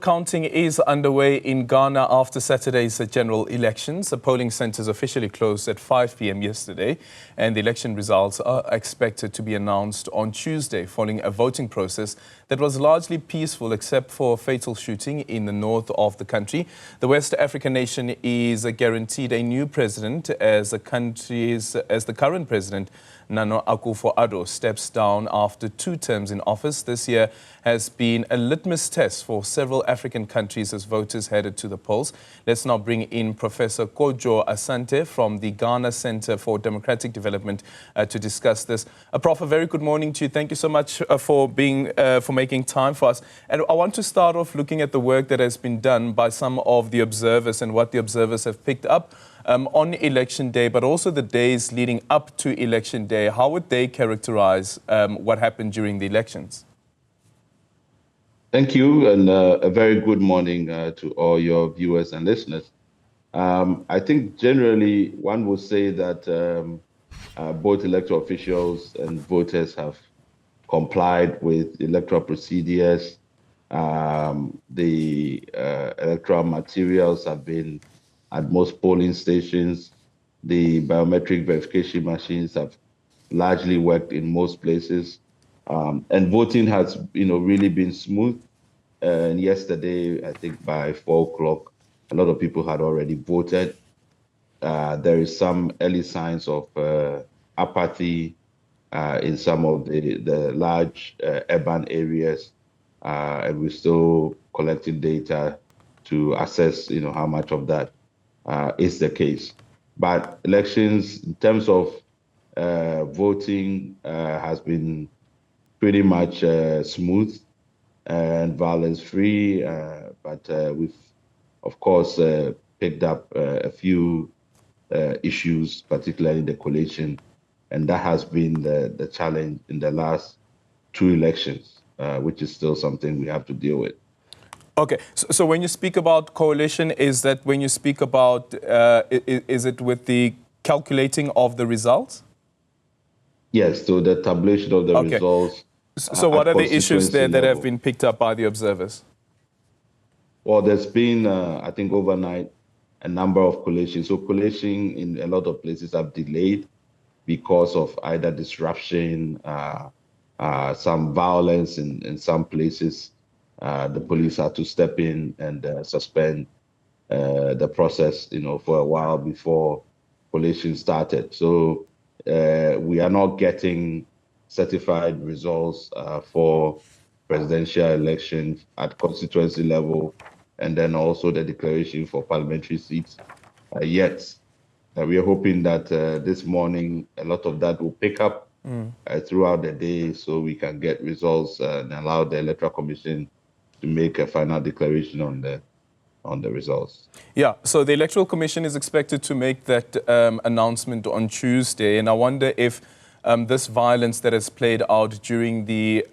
counting is underway in Ghana after Saturday's general elections. The polling centers officially closed at 5 p.m. yesterday, and the election results are expected to be announced on Tuesday following a voting process that was largely peaceful except for a fatal shooting in the north of the country. The West African nation is guaranteed a new president as the current president, Nana Akufo-Addo, steps down after 2 terms in office. This year has been a litmus test for several African countries as voters headed to the polls. Let's now bring in Professor Kojo Asante from the Ghana Center for Democratic Development to discuss this. Prof, a very good morning to you. Thank you so much for making time for us. And I want to start off looking at the work that has been done by some of the observers and what the observers have picked up on election day, but also the days leading up to election day. How would they characterize what happened during the elections? Thank you, and a very good morning to all your viewers and listeners. I think generally one would say that both electoral officials and voters have complied with electoral procedures. The electoral materials have been at most polling stations. The biometric verification machines have largely worked in most places. And voting has, really been smooth. And yesterday, I think by 4 o'clock, a lot of people had already voted. There is some early signs of apathy in some of the large urban areas. And we're still collecting data to assess, how much of that is the case. But elections, in terms of voting, has been pretty much smooth and violence-free. But we've, of course, picked up a few issues, particularly in the coalition, and that has been the challenge in the last 2 elections, which is still something we have to deal with. Okay, so when you speak about coalition, is that when you speak about, is it with the calculating of the results? Yes, so the tabulation of the results. So what are the issues there that have been picked up by the observers? Well, there's been, I think overnight, a number of collations. So collation in a lot of places have delayed because of either disruption, some violence in some places. The police had to step in and suspend the process, for a while before collation started. So we are not getting certified results for presidential elections at constituency level, and then also the declaration for parliamentary seats yet. We are hoping that this morning a lot of that will pick up throughout the day, so we can get results and allow the Electoral Commission to make a final declaration on the results. Yeah, so the Electoral Commission is expected to make that announcement on Tuesday, and I wonder if this violence that has played out during the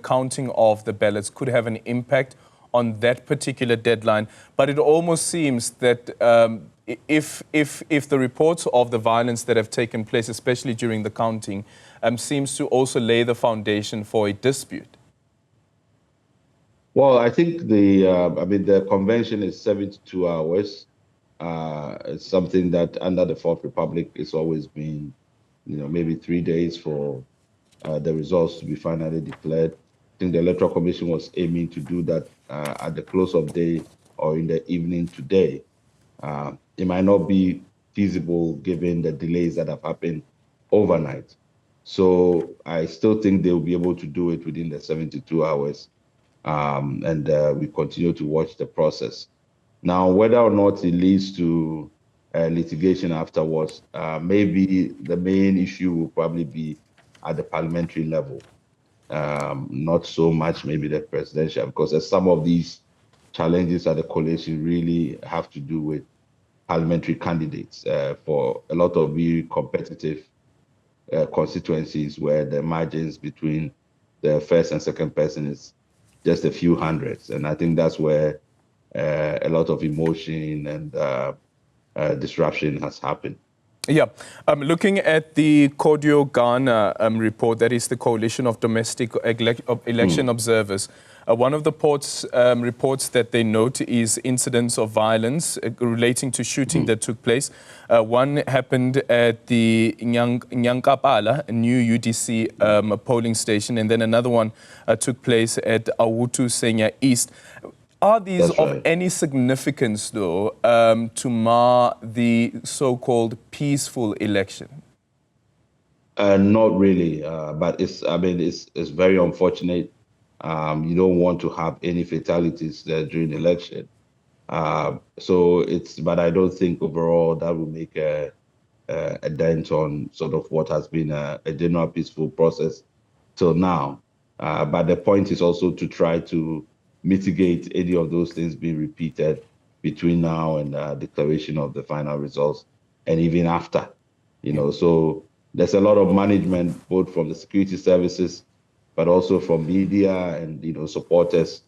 counting of the ballots could have an impact on that particular deadline. But it almost seems that if the reports of the violence that have taken place, especially during the counting, seems to also lay the foundation for a dispute. Well, I think the convention is 72 hours. It's something that under the Fourth Republic it's always been, maybe 3 days for the results to be finally declared. I think the Electoral Commission was aiming to do that at the close of day or in the evening today. It might not be feasible given the delays that have happened overnight. So I still think they'll be able to do it within the 72 hours. And we continue to watch the process. Now, whether or not it leads to litigation afterwards, maybe the main issue will probably be at the parliamentary level, not so much maybe the presidential, because some of these challenges at the coalition really have to do with parliamentary candidates for a lot of very competitive constituencies where the margins between the first and second person is just a few hundreds. And I think that's where a lot of emotion and disruption has happened. Yeah. Looking at the Kojo Ghana report, that is the Coalition of Domestic Election Observers, One of the reports that they note is incidents of violence relating to shooting that took place. One happened at the Nyankapala, new UDC polling station, and then another one took place at Awutu Senya East. Are these That's of right. any significance, though, to mar the so-called peaceful election? Not really, but it's very unfortunate. You don't want to have any fatalities during the election. But I don't think overall that will make a dent on sort of what has been a general peaceful process till now. But the point is also to try to mitigate any of those things being repeated between now and declaration of the final results, and even after. So there's a lot of management, both from the security services, but also from media and supporters,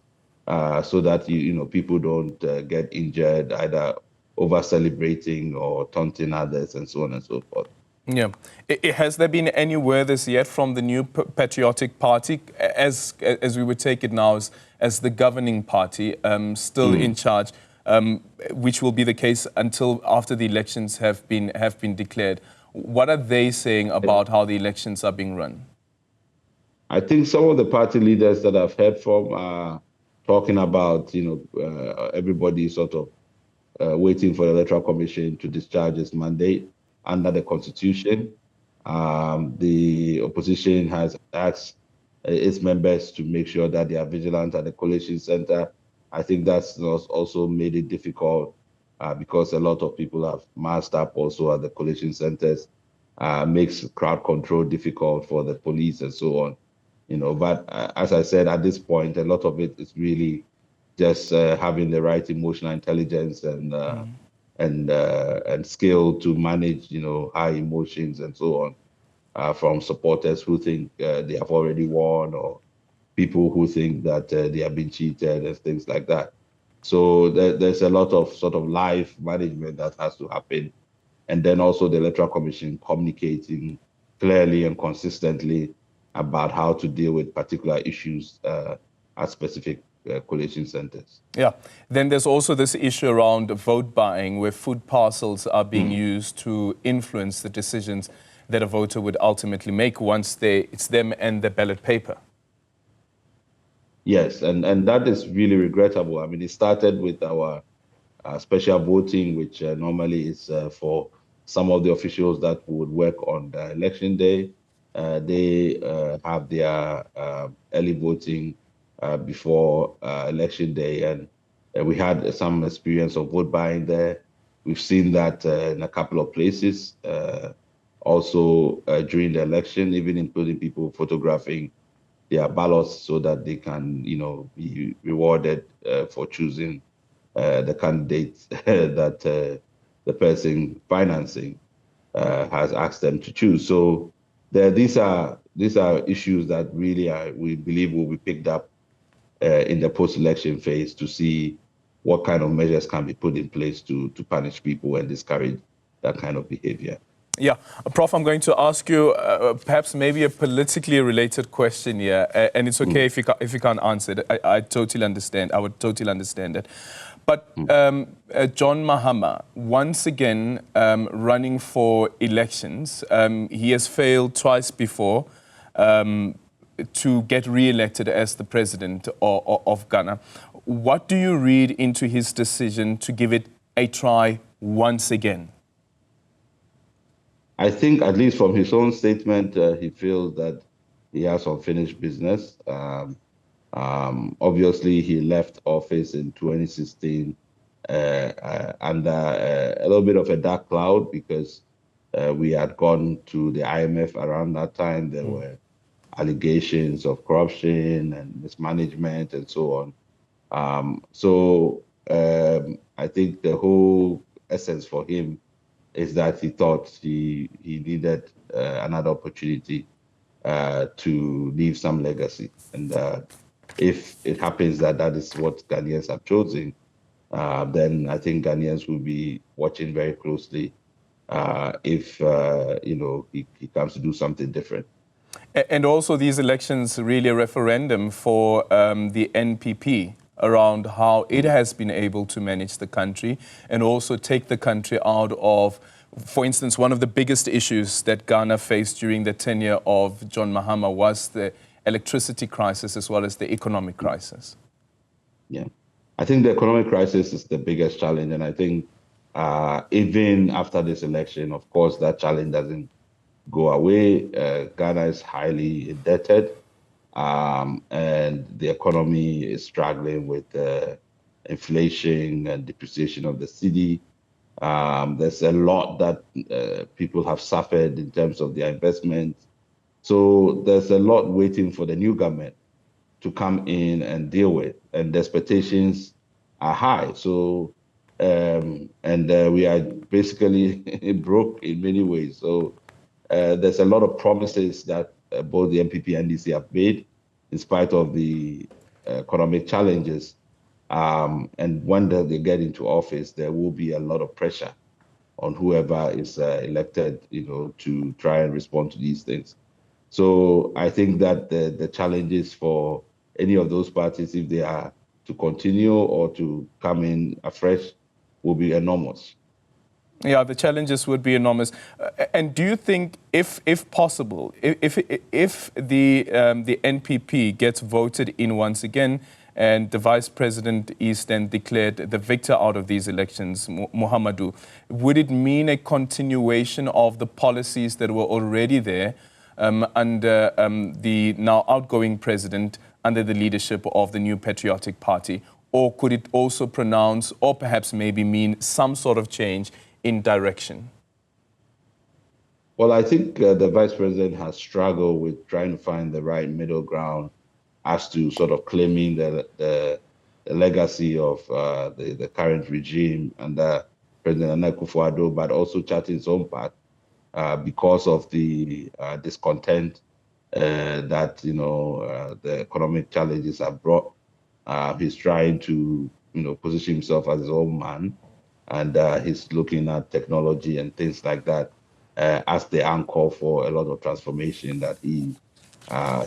so that people don't get injured either over celebrating or taunting others and so on and so forth. Yeah. Has there been any word as yet from the new Patriotic Party, as we would take it now as the governing party, still in charge, which will be the case until after the elections have been declared? What are they saying about how the elections are being run? I think some of the party leaders that I've heard from are talking about, everybody sort of waiting for the Electoral Commission to discharge its mandate under the Constitution. The opposition has asked its members to make sure that they are vigilant at the collation center. I think that's also made it difficult because a lot of people have masked up also at the collation centers. Makes crowd control difficult for the police and so on. But as I said, at this point, a lot of it is really just having the right emotional intelligence and skill to manage, high emotions and so on, from supporters who think they have already won, or people who think that they have been cheated and things like that. So there's a lot of sort of live management that has to happen. And then also the Electoral Commission communicating clearly and consistently about how to deal with particular issues at specific collation centers. Yeah. Then there's also this issue around vote buying, where food parcels are being used to influence the decisions that a voter would ultimately make once it's them and the ballot paper. Yes, and that is really regrettable. I mean, it started with our special voting, which normally is for some of the officials that would work on the election day. They have their early voting before election day, and we had some experience of vote buying there. We've seen that in a couple of places, also during the election, even including people photographing their ballots so that they can, be rewarded for choosing the candidate that the person financing has asked them to choose. So these are issues that really we believe will be picked up in the post-election phase to see what kind of measures can be put in place to punish people and discourage that kind of behavior. Yeah, Prof, I'm going to ask you perhaps maybe a politically related question here, and it's okay if you can't answer it. I totally understand. I would totally understand it. But John Mahama, once again running for elections, he has failed twice before to get re-elected as the president of Ghana. What do you read into his decision to give it a try once again? I think, at least from his own statement, he feels that he has unfinished business. Obviously, he left office in 2016 under a little bit of a dark cloud because we had gone to the IMF around that time. There were allegations of corruption and mismanagement and so on. I think the whole essence for him is that he thought he needed another opportunity to leave some legacy. And if it happens that is what Ghanaians have chosen, then I think Ghanaians will be watching very closely if he comes to do something different. And also these elections really a referendum for the NPP around how it has been able to manage the country and also take the country out of, for instance, one of the biggest issues that Ghana faced during the tenure of John Mahama was the electricity crisis as well as the economic crisis. Yeah, I think the economic crisis is the biggest challenge. And I think even after this election, of course, that challenge doesn't go away. Ghana is highly indebted, and the economy is struggling with inflation and depreciation of the cedi. There's a lot that people have suffered in terms of their investments. So there's a lot waiting for the new government to come in and deal with, and the expectations are high. So, we are basically broke in many ways. So there's a lot of promises that both the NPP and NDC have made in spite of the economic challenges. And when they get into office, there will be a lot of pressure on whoever is elected, to try and respond to these things. So I think that the challenges for any of those parties, if they are to continue or to come in afresh, will be enormous. Yeah, the challenges would be enormous. And do you think, if possible, if the NPP gets voted in once again, and the vice president is then declared the victor out of these elections, Muhammadu, would it mean a continuation of the policies that were already there under the now outgoing president under the leadership of the New Patriotic Party? Or could it also pronounce, or perhaps maybe mean, some sort of change in direction? Well, I think the vice president has struggled with trying to find the right middle ground as to sort of claiming the legacy of the current regime under President Nana Akufo-Addo, but also charting his own path because of the discontent that the economic challenges have brought. He's trying to position himself as his own man, and he's looking at technology and things like that as the anchor for a lot of transformation that he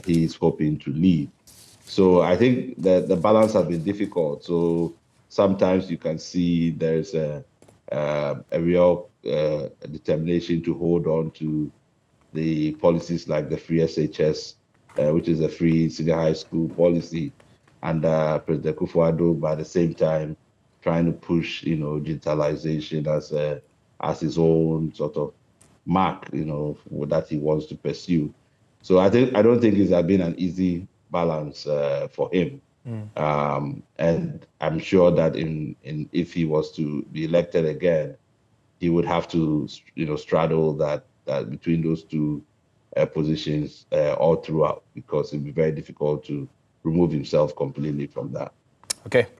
is hoping to lead. So I think that the balance has been difficult. So sometimes you can see there's a real determination to hold on to the policies like the free SHS, which is a free senior high school policy, and President Akufo-Addo, but at the same time, trying to push, digitalization as his own sort of mark, that he wants to pursue. So I don't think it's been an easy balance for him. And I'm sure that if he was to be elected again, he would have to, straddle that between those two positions all throughout, because it'd be very difficult to remove himself completely from that. Okay.